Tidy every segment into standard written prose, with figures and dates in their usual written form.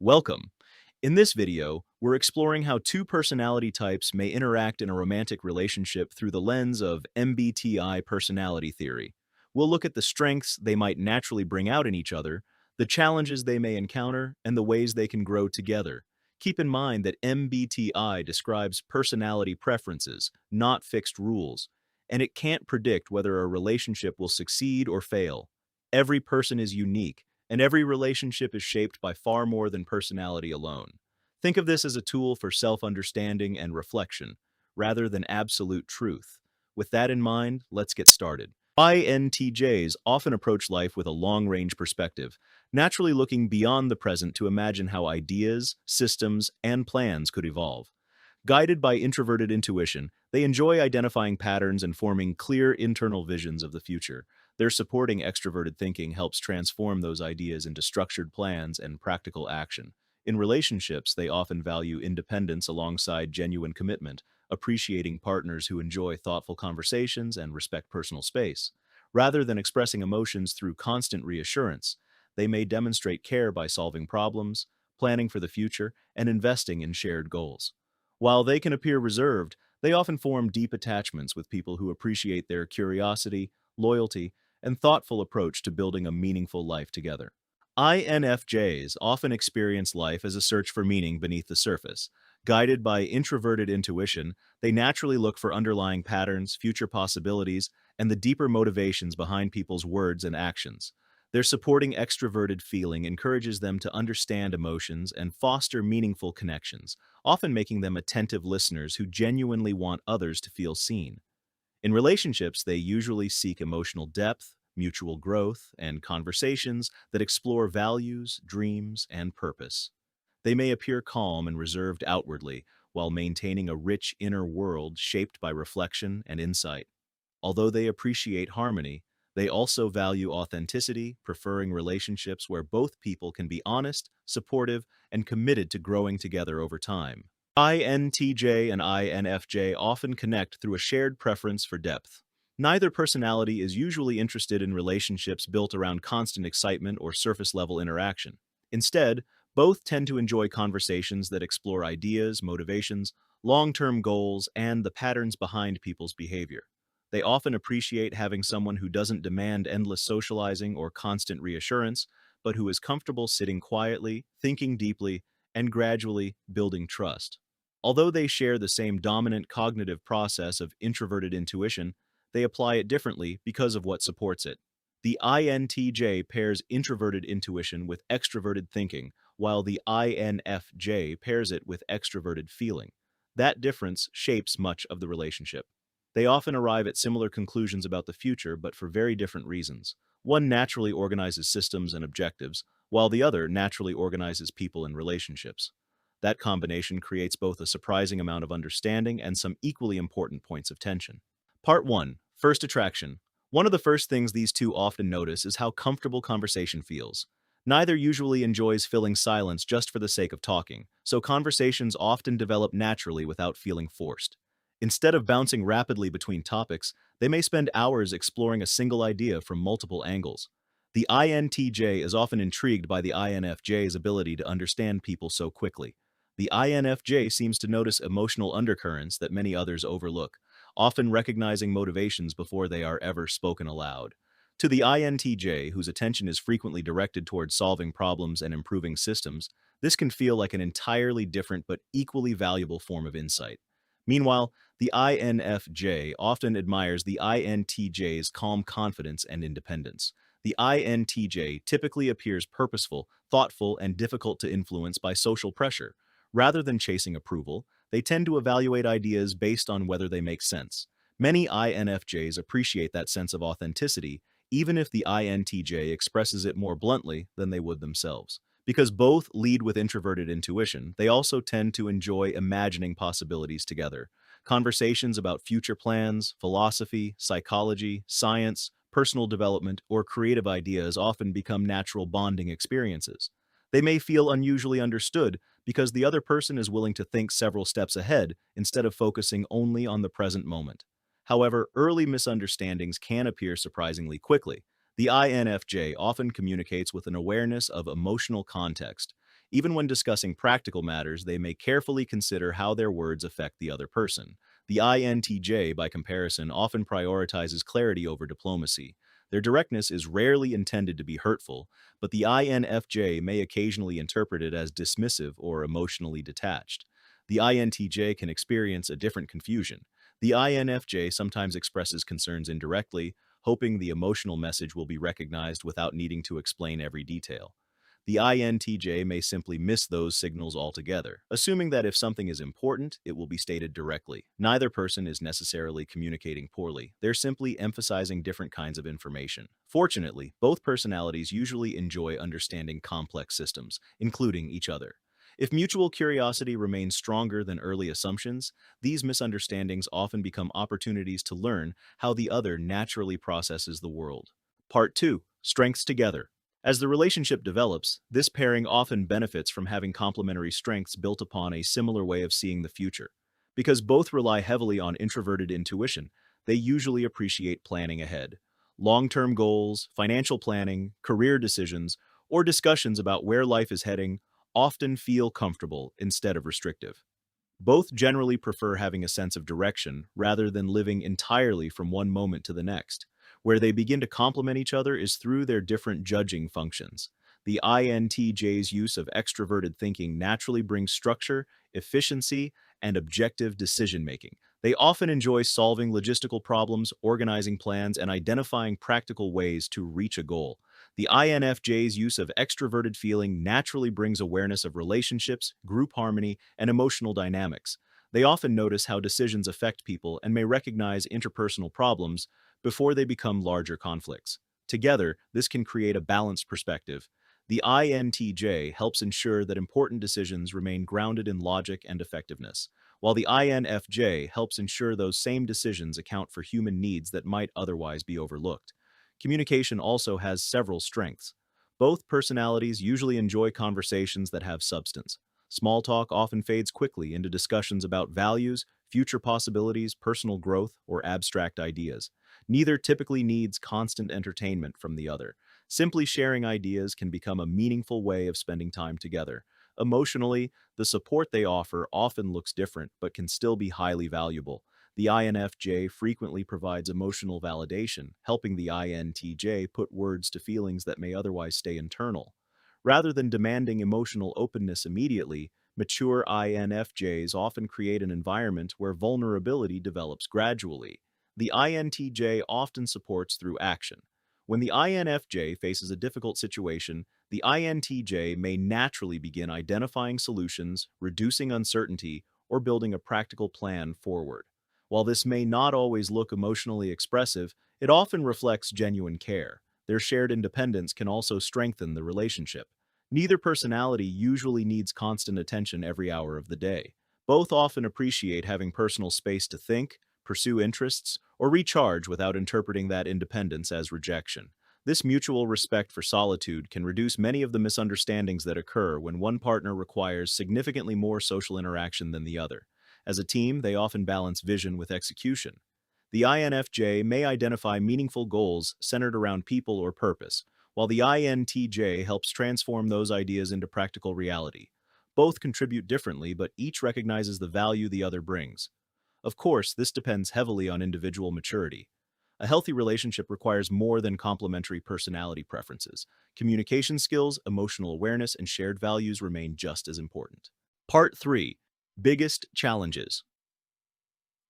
Welcome. In this video, we're exploring how two personality types may interact in a romantic relationship through the lens of MBTI personality theory. We'll look at the strengths they might naturally bring out in each other, the challenges they may encounter, and the ways they can grow together. Keep in mind that MBTI describes personality preferences, not fixed rules, and it can't predict whether a relationship will succeed or fail. Every person is unique, and every relationship is shaped by far more than personality alone. Think of this as a tool for self-understanding and reflection, rather than absolute truth. With that in mind, let's get started. INTJs often approach life with a long-range perspective, naturally looking beyond the present to imagine how ideas, systems, and plans could evolve. Guided by introverted intuition, they enjoy identifying patterns and forming clear internal visions of the future. Their supporting extroverted thinking helps transform those ideas into structured plans and practical action. In relationships, they often value independence alongside genuine commitment, appreciating partners who enjoy thoughtful conversations and respect personal space. Rather than expressing emotions through constant reassurance, they may demonstrate care by solving problems, planning for the future, and investing in shared goals. While they can appear reserved, they often form deep attachments with people who appreciate their curiosity, loyalty, and thoughtful approach to building a meaningful life together. INFJs often experience life as a search for meaning beneath the surface. Guided by introverted intuition, they naturally look for underlying patterns, future possibilities, and the deeper motivations behind people's words and actions. Their supporting extroverted feeling encourages them to understand emotions and foster meaningful connections, often making them attentive listeners who genuinely want others to feel seen. In relationships, they usually seek emotional depth, mutual growth, and conversations that explore values, dreams, and purpose. They may appear calm and reserved outwardly, while maintaining a rich inner world shaped by reflection and insight. Although they appreciate harmony, they also value authenticity, preferring relationships where both people can be honest, supportive, and committed to growing together over time. INTJ and INFJ often connect through a shared preference for depth. Neither personality is usually interested in relationships built around constant excitement or surface-level interaction. Instead, both tend to enjoy conversations that explore ideas, motivations, long-term goals, and the patterns behind people's behavior. They often appreciate having someone who doesn't demand endless socializing or constant reassurance, but who is comfortable sitting quietly, thinking deeply, and gradually building trust. Although they share the same dominant cognitive process of introverted intuition, they apply it differently because of what supports it. The INTJ pairs introverted intuition with extroverted thinking, while the INFJ pairs it with extroverted feeling. That difference shapes much of the relationship. They often arrive at similar conclusions about the future, but for very different reasons. One naturally organizes systems and objectives, while the other naturally organizes people and relationships. That combination creates both a surprising amount of understanding and some equally important points of tension. Part 1. First attraction. One of the first things these two often notice is how comfortable conversation feels. Neither usually enjoys filling silence just for the sake of talking, so conversations often develop naturally without feeling forced. Instead of bouncing rapidly between topics, they may spend hours exploring a single idea from multiple angles. The INTJ is often intrigued by the INFJ's ability to understand people so quickly. The INFJ seems to notice emotional undercurrents that many others overlook, often recognizing motivations before they are ever spoken aloud. To the INTJ, whose attention is frequently directed towards solving problems and improving systems, this can feel like an entirely different but equally valuable form of insight. Meanwhile, the INFJ often admires the INTJ's calm confidence and independence. The INTJ typically appears purposeful, thoughtful, and difficult to influence by social pressure. Rather than chasing approval, they tend to evaluate ideas based on whether they make sense. Many INFJs appreciate that sense of authenticity, even if the INTJ expresses it more bluntly than they would themselves. Because both lead with introverted intuition, they also tend to enjoy imagining possibilities together. Conversations about future plans, philosophy, psychology, science, personal development, or creative ideas often become natural bonding experiences. They may feel unusually understood because the other person is willing to think several steps ahead instead of focusing only on the present moment. However, early misunderstandings can appear surprisingly quickly. The INFJ often communicates with an awareness of emotional context. Even when discussing practical matters, they may carefully consider how their words affect the other person. The INTJ, by comparison, often prioritizes clarity over diplomacy. Their directness is rarely intended to be hurtful, but the INFJ may occasionally interpret it as dismissive or emotionally detached. The INTJ can experience a different confusion. The INFJ sometimes expresses concerns indirectly, hoping the emotional message will be recognized without needing to explain every detail. The INTJ may simply miss those signals altogether, assuming that if something is important, it will be stated directly. Neither person is necessarily communicating poorly, they're simply emphasizing different kinds of information. Fortunately, both personalities usually enjoy understanding complex systems, including each other. If mutual curiosity remains stronger than early assumptions, these misunderstandings often become opportunities to learn how the other naturally processes the world. Part 2. Strengths together. As the relationship develops, this pairing often benefits from having complementary strengths built upon a similar way of seeing the future. Because both rely heavily on introverted intuition, they usually appreciate planning ahead. Long-term goals, financial planning, career decisions, or discussions about where life is heading often feel comfortable instead of restrictive. Both generally prefer having a sense of direction rather than living entirely from one moment to the next. Where they begin to complement each other is through their different judging functions. The INTJ's use of extroverted thinking naturally brings structure, efficiency, and objective decision making. They often enjoy solving logistical problems, organizing plans, and identifying practical ways to reach a goal. The INFJ's use of extroverted feeling naturally brings awareness of relationships, group harmony, and emotional dynamics. They often notice how decisions affect people and may recognize interpersonal problems before they become larger conflicts. Together, this can create a balanced perspective. The INTJ helps ensure that important decisions remain grounded in logic and effectiveness, while the INFJ helps ensure those same decisions account for human needs that might otherwise be overlooked. Communication also has several strengths. Both personalities usually enjoy conversations that have substance. Small talk often fades quickly into discussions about values, future possibilities, personal growth, or abstract ideas. Neither typically needs constant entertainment from the other. Simply sharing ideas can become a meaningful way of spending time together. Emotionally, the support they offer often looks different but can still be highly valuable. The INFJ frequently provides emotional validation, helping the INTJ put words to feelings that may otherwise stay internal. Rather than demanding emotional openness immediately, mature INFJs often create an environment where vulnerability develops gradually. The INTJ often supports through action. When the INFJ faces a difficult situation, the INTJ may naturally begin identifying solutions, reducing uncertainty, or building a practical plan forward. While this may not always look emotionally expressive, it often reflects genuine care. Their shared independence can also strengthen the relationship. Neither personality usually needs constant attention every hour of the day. Both often appreciate having personal space to think, pursue interests, or recharge without interpreting that independence as rejection. This mutual respect for solitude can reduce many of the misunderstandings that occur when one partner requires significantly more social interaction than the other. As a team, they often balance vision with execution. The INFJ may identify meaningful goals centered around people or purpose, while the INTJ helps transform those ideas into practical reality. Both contribute differently, but each recognizes the value the other brings. Of course, this depends heavily on individual maturity. A healthy relationship requires more than complementary personality preferences. Communication skills, emotional awareness, and shared values remain just as important. Part 3. Biggest challenges.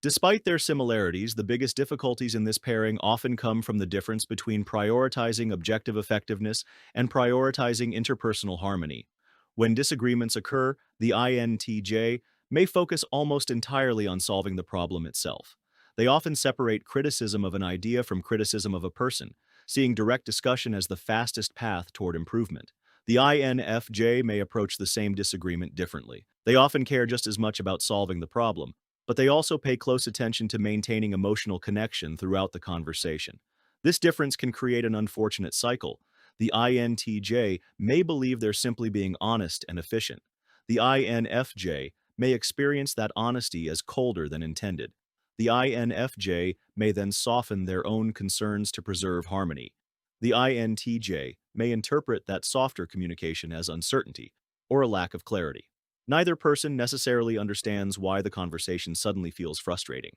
Despite their similarities, the biggest difficulties in this pairing often come from the difference between prioritizing objective effectiveness and prioritizing interpersonal harmony. When disagreements occur, the INTJ may focus almost entirely on solving the problem itself. They often separate criticism of an idea from criticism of a person, seeing direct discussion as the fastest path toward improvement. The INFJ may approach the same disagreement differently. They often care just as much about solving the problem, but they also pay close attention to maintaining emotional connection throughout the conversation. This difference can create an unfortunate cycle. The INTJ may believe they're simply being honest and efficient. The INFJ may experience that honesty as colder than intended. The INFJ may then soften their own concerns to preserve harmony. The INTJ may interpret that softer communication as uncertainty. or a lack of clarity. Neither person necessarily understands why the conversation suddenly feels frustrating.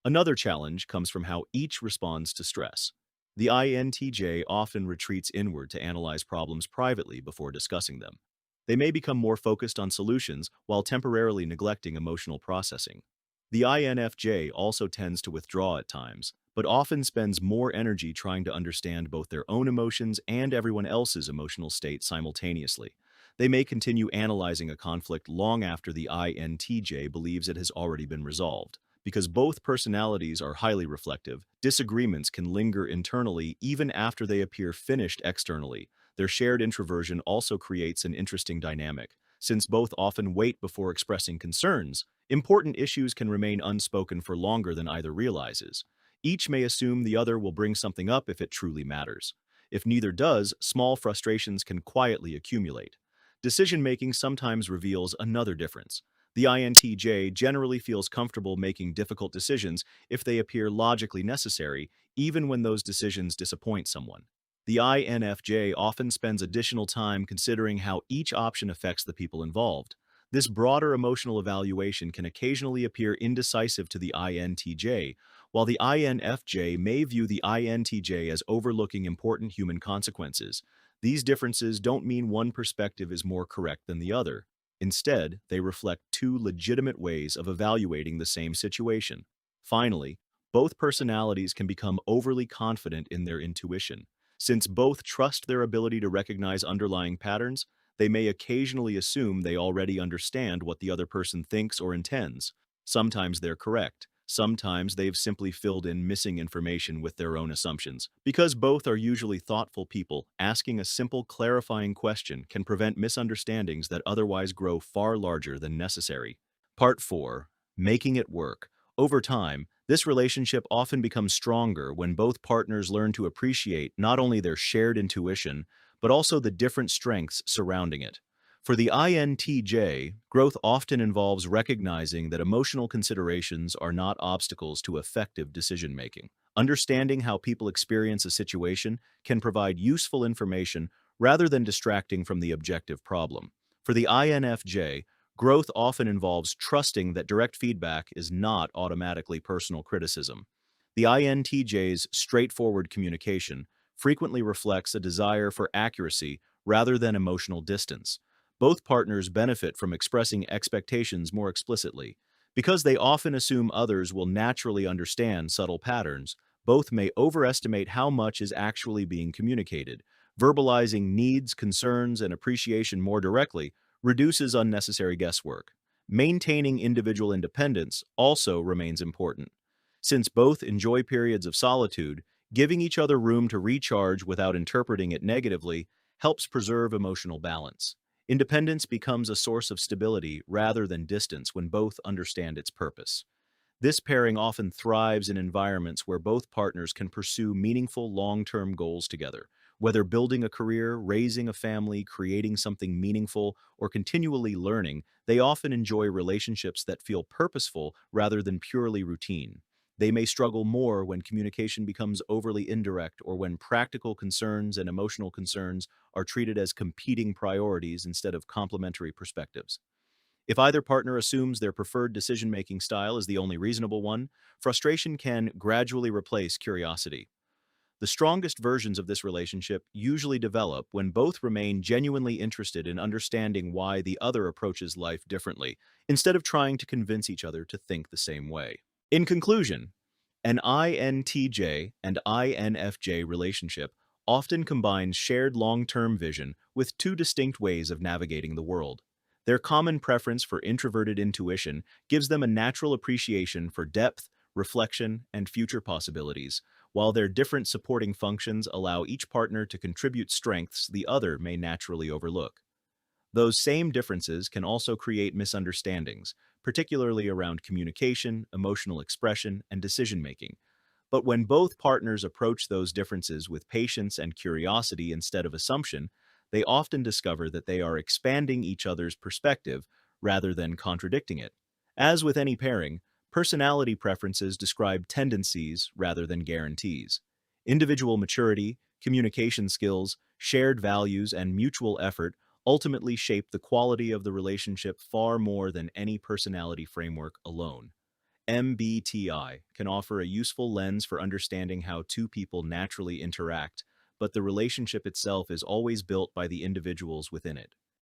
Another challenge comes from how each responds to stress. The INTJ often retreats inward to analyze problems privately before discussing them. They may become more focused on solutions while temporarily neglecting emotional processing. The INFJ also tends to withdraw at times, but often spends more energy trying to understand both their own emotions and everyone else's emotional state simultaneously. They may continue analyzing a conflict long after the INTJ believes it has already been resolved. Because both personalities are highly reflective, disagreements can linger internally even after they appear finished externally. Their shared introversion also creates an interesting dynamic. Since both often wait before expressing concerns, important issues can remain unspoken for longer than either realizes. Each may assume the other will bring something up if it truly matters. If neither does, small frustrations can quietly accumulate. Decision-making sometimes reveals another difference. The INTJ generally feels comfortable making difficult decisions if they appear logically necessary, even when those decisions disappoint someone. The INFJ often spends additional time considering how each option affects the people involved. This broader emotional evaluation can occasionally appear indecisive to the INTJ, while the INFJ may view the INTJ as overlooking important human consequences. These differences don't mean one perspective is more correct than the other. Instead, they reflect two legitimate ways of evaluating the same situation. Finally, both personalities can become overly confident in their intuition. Since both trust their ability to recognize underlying patterns, they may occasionally assume they already understand what the other person thinks or intends. Sometimes they're correct. Sometimes they've simply filled in missing information with their own assumptions. Because both are usually thoughtful people, asking a simple clarifying question can prevent misunderstandings that otherwise grow far larger than necessary. Part 4. Making it work. Over time, this relationship often becomes stronger when both partners learn to appreciate not only their shared intuition, but also the different strengths surrounding it. For the INTJ, growth often involves recognizing that emotional considerations are not obstacles to effective decision-making. Understanding how people experience a situation can provide useful information rather than distracting from the objective problem. For the INFJ, growth often involves trusting that direct feedback is not automatically personal criticism. The INTJ's straightforward communication frequently reflects a desire for accuracy rather than emotional distance. Both partners benefit from expressing expectations more explicitly. Because they often assume others will naturally understand subtle patterns, both may overestimate how much is actually being communicated. Verbalizing needs, concerns, and appreciation more directly reduces unnecessary guesswork. Maintaining individual independence also remains important. Since both enjoy periods of solitude, giving each other room to recharge without interpreting it negatively helps preserve emotional balance. Independence becomes a source of stability rather than distance when both understand its purpose. This pairing often thrives in environments where both partners can pursue meaningful long-term goals together. Whether building a career, raising a family, creating something meaningful, or continually learning, they often enjoy relationships that feel purposeful rather than purely routine. They may struggle more when communication becomes overly indirect or when practical concerns and emotional concerns are treated as competing priorities instead of complementary perspectives. If either partner assumes their preferred decision-making style is the only reasonable one, frustration can gradually replace curiosity. The strongest versions of this relationship usually develop when both remain genuinely interested in understanding why the other approaches life differently, instead of trying to convince each other to think the same way. In conclusion, an INTJ and INFJ relationship often combines shared long-term vision with two distinct ways of navigating the world. Their common preference for introverted intuition gives them a natural appreciation for depth, reflection, and future possibilities, while their different supporting functions allow each partner to contribute strengths the other may naturally overlook. Those same differences can also create misunderstandings, particularly around communication, emotional expression, and decision-making. But when both partners approach those differences with patience and curiosity instead of assumption, they often discover that they are expanding each other's perspective rather than contradicting it. As with any pairing, personality preferences describe tendencies rather than guarantees. Individual maturity, communication skills, shared values, and mutual effort ultimately shape the quality of the relationship far more than any personality framework alone. MBTI can offer a useful lens for understanding how two people naturally interact, but the relationship itself is always built by the individuals within it.